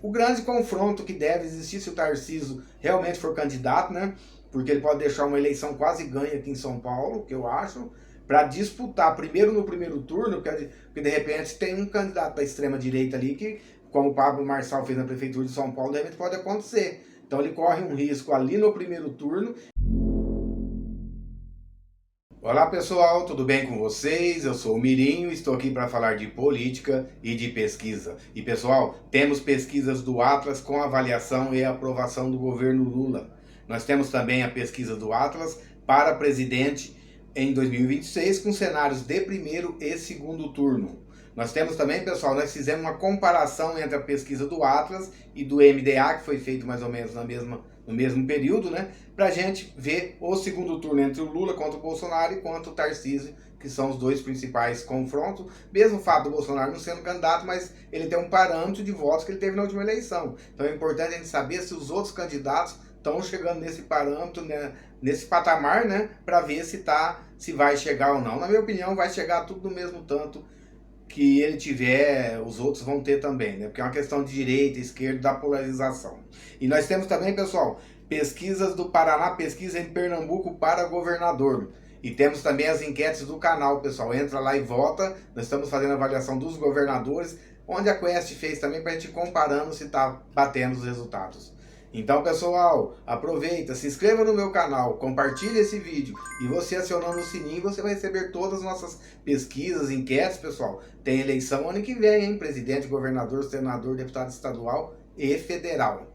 O grande confronto que deve existir se o Tarcísio realmente for candidato, né? Porque ele pode deixar uma eleição quase ganha aqui em São Paulo, que eu acho, para disputar primeiro no primeiro turno, porque de repente tem um candidato da extrema-direita ali que, como o Pablo Marçal fez na Prefeitura de São Paulo, de repente pode acontecer. Então ele corre um risco ali no primeiro turno. Olá pessoal, tudo bem com vocês? Eu sou o Mirinho, estou aqui para falar de política e de pesquisa. E pessoal, temos pesquisas do Atlas com avaliação e aprovação do governo Lula. Nós temos também a pesquisa do Atlas para presidente em 2026 com cenários de primeiro e segundo turno. Nós temos também, pessoal, nós fizemos uma comparação entre a pesquisa do Atlas e do MDA, que foi feito mais ou menos no mesmo período, né? Pra gente ver o segundo turno entre o Lula contra o Bolsonaro e contra o Tarcísio, que são os dois principais confrontos. Mesmo o fato do Bolsonaro não sendo candidato, mas ele tem um parâmetro de votos que ele teve na última eleição. Então é importante a gente saber se os outros candidatos estão chegando nesse parâmetro, né, nesse patamar, né, para ver se vai chegar ou não. Na minha opinião, vai chegar tudo no mesmo tanto que ele tiver, os outros vão ter também, né? Porque é uma questão de direita e esquerda, da polarização. E nós temos também, pessoal, pesquisas do Paraná, pesquisa em Pernambuco para governador. E temos também as enquetes do canal, pessoal. Entra lá e vota. Nós estamos fazendo a avaliação dos governadores, onde a Quest fez também para a gente ir comparando se está batendo os resultados. Então, pessoal, aproveita, se inscreva no meu canal, compartilhe esse vídeo e você acionando o sininho, você vai receber todas as nossas pesquisas, enquetes, pessoal. Tem eleição ano que vem, hein? Presidente, governador, senador, deputado estadual e federal.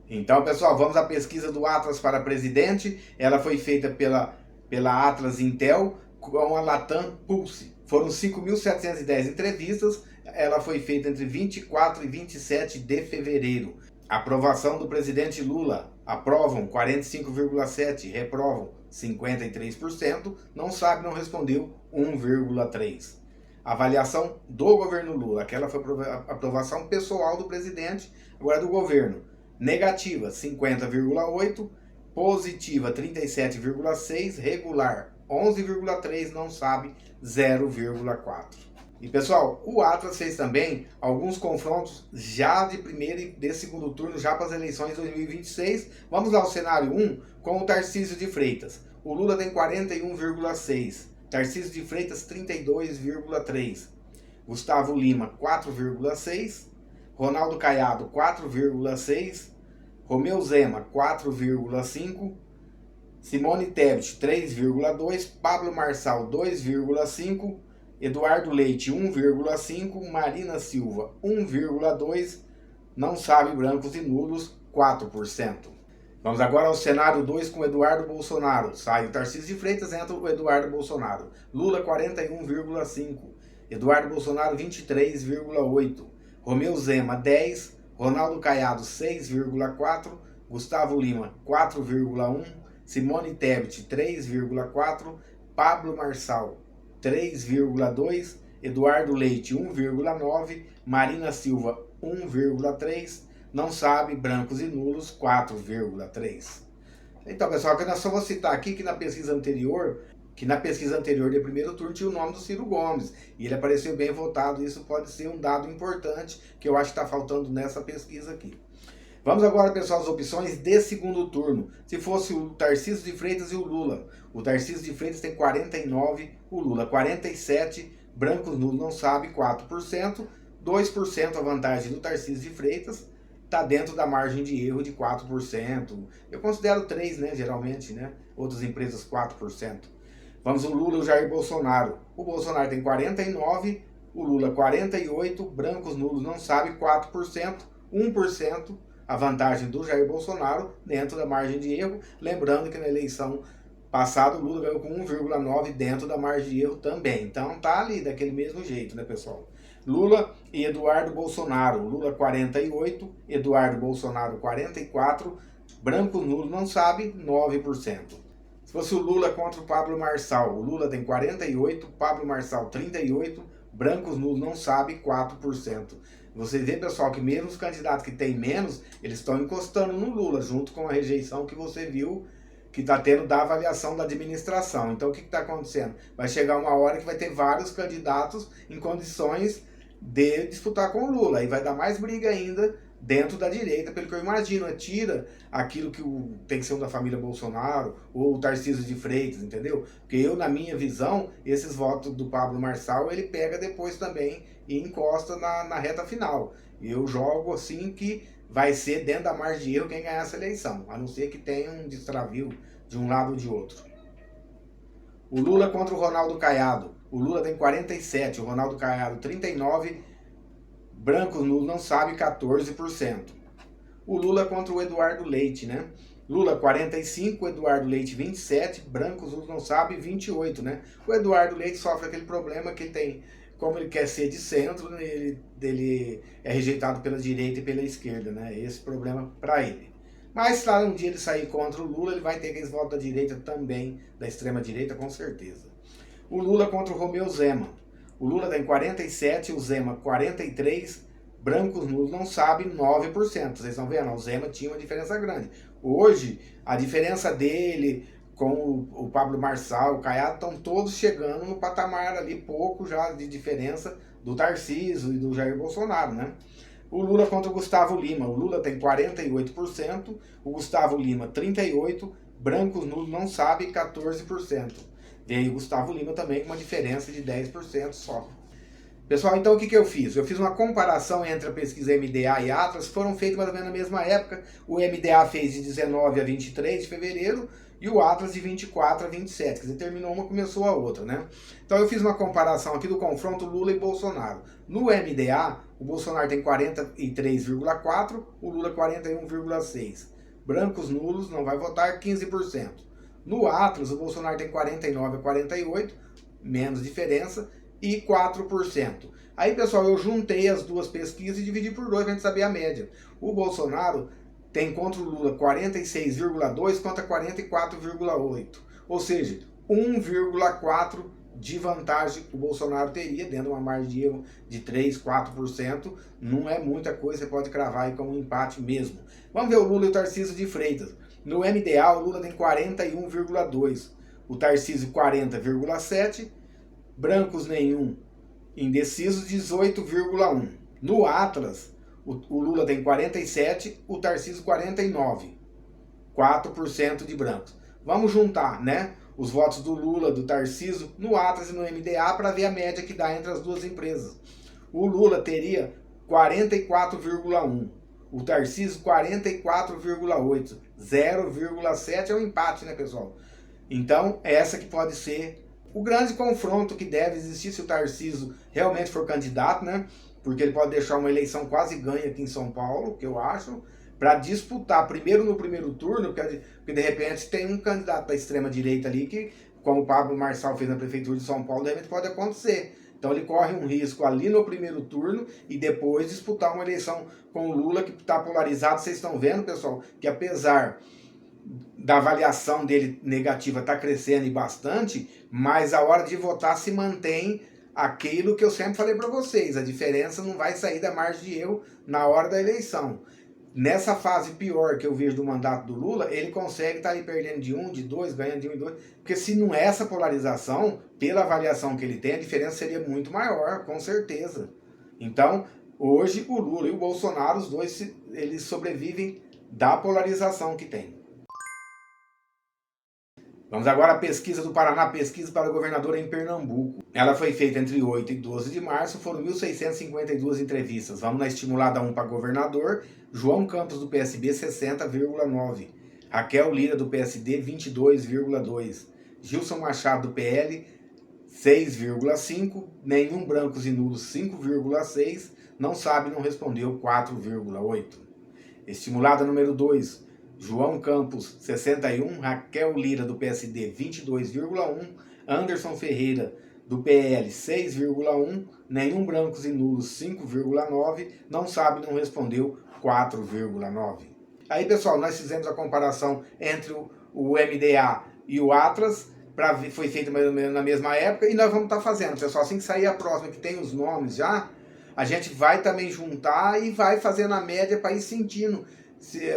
Então, pessoal, vamos à pesquisa do Atlas para presidente. Ela foi feita pela Atlas Intel com a Latam Pulse. Foram 5.710 entrevistas. Ela foi feita entre 24 e 27 de fevereiro. Aprovação do presidente Lula. Aprovam 45,7%, reprovam 53%, não sabe, não respondeu 1,3%. Avaliação do governo Lula, aquela foi a aprovação pessoal do presidente, agora do governo. Negativa 50,8%, positiva 37,6%, regular 11,3%, não sabe 0,4%. E pessoal, o Atlas fez também alguns confrontos já de primeiro e de segundo turno, já para as eleições de 2026. Vamos lá ao cenário 1 com o Tarcísio de Freitas. O Lula tem 41,6%, Tarcísio de Freitas 32,3%, Gustavo Lima 4,6%, Ronaldo Caiado 4,6%, Romeu Zema 4,5%, Simone Tebet 3,2%, Pablo Marçal 2,5%, Eduardo Leite 1,5%, Marina Silva 1,2%, não sabe brancos e nulos 4%. Vamos agora ao cenário 2 com Eduardo Bolsonaro. Sai o Tarcísio de Freitas, entra o Eduardo Bolsonaro. Lula 41,5%, Eduardo Bolsonaro 23,8%, Romeu Zema 10%, Ronaldo Caiado 6,4%, Gustavo Lima 4,1%, Simone Tebet 3,4%, Pablo Marçal 3,2%, Eduardo Leite 1,9%, Marina Silva 1,3%, não sabe, brancos e nulos 4,3%. Então, pessoal, que nós só vou citar aqui que na pesquisa anterior de primeiro turno tinha o nome do Ciro Gomes, e ele apareceu bem votado. Isso pode ser um dado importante que eu acho que está faltando nessa pesquisa aqui. Vamos agora, pessoal, às opções de segundo turno. Se fosse o Tarcísio de Freitas e o Lula. O Tarcísio de Freitas tem 49%, o Lula 47%, brancos nulos não sabe 4%, 2% a vantagem do Tarcísio de Freitas, está dentro da margem de erro de 4%. Eu considero 3%, né, geralmente, né? Outras empresas 4%. Vamos o Lula e o Jair Bolsonaro. O Bolsonaro tem 49%, o Lula 48%, brancos nulos não sabe 4%, 1%. A vantagem do Jair Bolsonaro dentro da margem de erro. Lembrando que na eleição passada o Lula ganhou com 1,9% dentro da margem de erro também. Então tá ali daquele mesmo jeito, né, pessoal? Lula e Eduardo Bolsonaro. Lula 48%, Eduardo Bolsonaro 44%, branco nulo não sabe 9%. Se fosse o Lula contra o Pablo Marçal, o Lula tem 48%, Pablo Marçal 38%, brancos nulos não sabe 4%. Você vê, pessoal, que mesmo os candidatos que têm menos, eles estão encostando no Lula, junto com a rejeição que você viu que está tendo da avaliação da administração. Então, o que está acontecendo? Vai chegar uma hora que vai ter vários candidatos em condições de disputar com o Lula. Aí vai dar mais briga ainda dentro da direita, pelo que eu imagino. Tira aquilo que tem que ser um da família Bolsonaro, ou o Tarcísio de Freitas, entendeu? Porque eu, na minha visão, esses votos do Pablo Marçal, ele pega depois também e encosta na reta final. Eu jogo assim que vai ser dentro da margem de erro quem ganhar essa eleição, a não ser que tenha um destravio de um lado ou de outro. O Lula contra o Ronaldo Caiado. O Lula tem 47, o Ronaldo Caiado 39, brancos nulos não sabe 14%. O Lula contra o Eduardo Leite, né? Lula 45, Eduardo Leite 27, brancos nulos não sabe 28, né? O Eduardo Leite sofre aquele problema que ele tem, como ele quer ser de centro, ele é rejeitado pela direita e pela esquerda, né? Esse problema para ele. Mas se um dia ele sair contra o Lula, ele vai ter aqueles votos da direita também, da extrema direita, com certeza. O Lula contra o Romeu Zema. O Lula tem 47, o Zema 43, brancos nulos não sabem 9%. Vocês estão vendo? O Zema tinha uma diferença grande. Hoje, a diferença dele com o Pablo Marçal, o Caiado, estão todos chegando no patamar ali, pouco já de diferença do Tarcísio e do Jair Bolsonaro, né? O Lula contra o Gustavo Lima. O Lula tem 48%, o Gustavo Lima 38%, brancos nulos não sabem 14%. Vem o Gustavo Lima também com uma diferença de 10% só. Pessoal, então o que eu fiz? Eu fiz uma comparação entre a pesquisa MDA e Atlas, foram feitas mais ou menos na mesma época. O MDA fez de 19 a 23 de fevereiro e o Atlas de 24 a 27, quer dizer, terminou uma, começou a outra, né? Então eu fiz uma comparação aqui do confronto Lula e Bolsonaro. No MDA, o Bolsonaro tem 43,4%, o Lula 41,6%. Brancos nulos, não vai votar, 15%. No Atlas, o Bolsonaro tem 49 a 48%, menos diferença, e 4%. Aí, pessoal, eu juntei as duas pesquisas e dividi por 2 para a gente saber a média. O Bolsonaro tem contra o Lula 46,2 contra 44,8. Ou seja, 1,4 de vantagem o Bolsonaro teria, dentro de uma margem de erro de 3, 4%. Não é muita coisa, você pode cravar aí como um empate mesmo. Vamos ver o Lula e o Tarcísio de Freitas. No MDA, o Lula tem 41,2, o Tarcísio 40,7, brancos nenhum, indecisos 18,1. No Atlas, o Lula tem 47, o Tarcísio 49, 4% de brancos. Vamos juntar, né, os votos do Lula, do Tarcísio, no Atlas e no MDA para ver a média que dá entre as duas empresas. O Lula teria 44,1, o Tarcísio 44,8, 0,7 é um empate, né, pessoal? Então, essa que pode ser o grande confronto que deve existir se o Tarcísio realmente for candidato, né? Porque ele pode deixar uma eleição quase ganha aqui em São Paulo, que eu acho, para disputar primeiro no primeiro turno, porque de repente tem um candidato da extrema-direita ali que, como o Pablo Marçal fez na Prefeitura de São Paulo, de repente pode acontecer. Então ele corre um risco ali no primeiro turno e depois disputar uma eleição com o Lula, que está polarizado. Vocês estão vendo, pessoal, que apesar da avaliação dele negativa está crescendo e bastante, mas a hora de votar se mantém aquilo que eu sempre falei para vocês, a diferença não vai sair da margem de erro na hora da eleição. Nessa fase pior que eu vejo do mandato do Lula, ele consegue estar ali perdendo de 1, de 2, ganhando de 1 e 2, porque se não é essa polarização, pela avaliação que ele tem, a diferença seria muito maior, com certeza. Então, hoje o Lula e o Bolsonaro, os dois, eles sobrevivem da polarização que tem. Vamos agora à pesquisa do Paraná, pesquisa para governador em Pernambuco. Ela foi feita entre 8 e 12 de março, foram 1.652 entrevistas. Vamos na estimulada 1 para governador, João Campos do PSB 60,9, Raquel Lira do PSD 22,2, Gilson Machado do PL 6,5, nenhum brancos e nulos 5,6, não sabe, não respondeu 4,8. Estimulada número 2, João Campos, 61, Raquel Lira, do PSD, 22,1, Anderson Ferreira, do PL, 6,1, nenhum brancos e nulos, 5,9, não sabe, não respondeu, 4,9. Aí, pessoal, nós fizemos a comparação entre o MDA e o Atlas, foi feita mais ou menos na mesma época, e nós vamos estar fazendo, pessoal, assim que sair a próxima, que tem os nomes já, a gente vai também juntar e vai fazendo a média para ir sentindo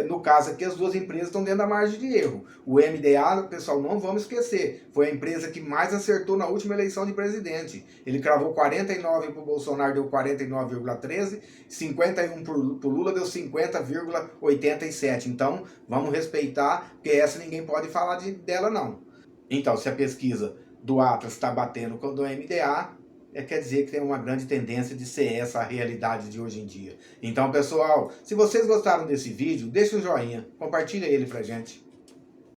no caso aqui, as duas empresas estão dentro da margem de erro. O MDA, pessoal, não vamos esquecer, foi a empresa que mais acertou na última eleição de presidente. Ele cravou 49 para o Bolsonaro, deu 49,13, 51 para o Lula, deu 50,87. Então, vamos respeitar, porque essa ninguém pode falar dela, não. Então, se a pesquisa do Atlas está batendo com a do MDA, quer dizer que tem uma grande tendência de ser essa a realidade de hoje em dia. Então, pessoal, se vocês gostaram desse vídeo, deixa um joinha, compartilha ele pra gente.